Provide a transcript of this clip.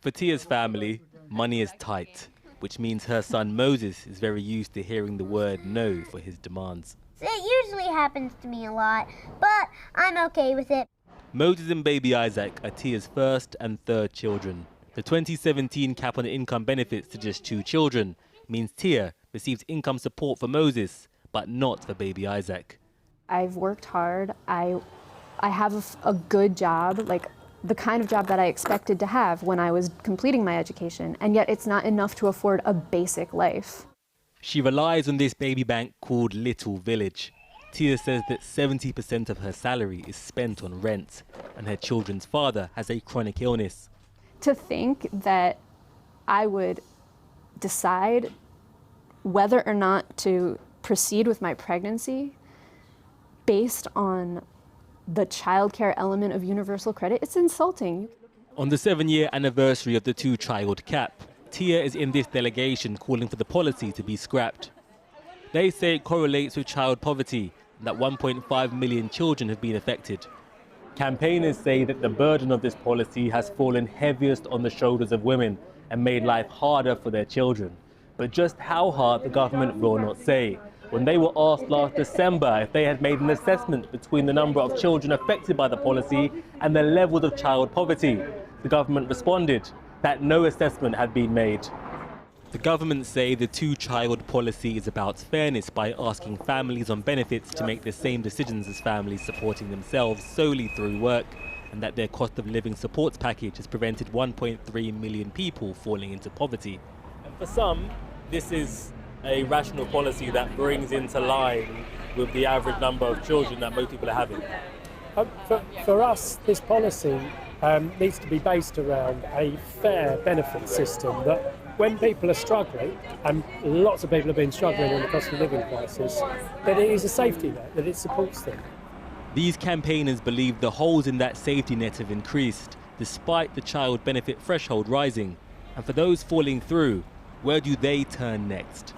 For Tia's family, money is tight, which means her son Moses is very used to hearing the word no for his demands. It usually happens to me a lot, but I'm okay with it. Moses and baby Isaac are Tia's first and third children. The 2017 cap on income benefits to just 2 children means Tia receives income support for Moses, but not for baby Isaac. I've worked hard. I have a good job, like the kind of job that I expected to have when I was completing my education, and yet it's not enough to afford a basic life. She relies on this baby bank called Little Village. Tia says that 70% of her salary is spent on rent, and her children's father has a chronic illness. To think that I would decide whether or not to proceed with my pregnancy based on the childcare element of universal credit, it's insulting. On the 7-year anniversary of the 2-child cap, Tia is in this delegation calling for the policy to be scrapped. They say it correlates with child poverty and that 1.5 million children have been affected. Campaigners say that the burden of this policy has fallen heaviest on the shoulders of women and made life harder for their children. But just how hard, the government will not say. When they were asked last December if they had made an assessment between the number of children affected by the policy and the levels of child poverty, the government responded that no assessment had been made. The government say the 2-child policy is about fairness by asking families on benefits to make the same decisions as families supporting themselves solely through work, and that their cost of living supports package has prevented 1.3 million people falling into poverty. And for some, this is a rational policy that brings into line with the average number of children that most people are having. For us, this policy needs to be based around a fair benefit system that when people are struggling, and lots of people have been struggling in the cost of living crisis, that it is a safety net, that it supports them. These campaigners believe the holes in that safety net have increased, despite the child benefit threshold rising. And for those falling through, where do they turn next?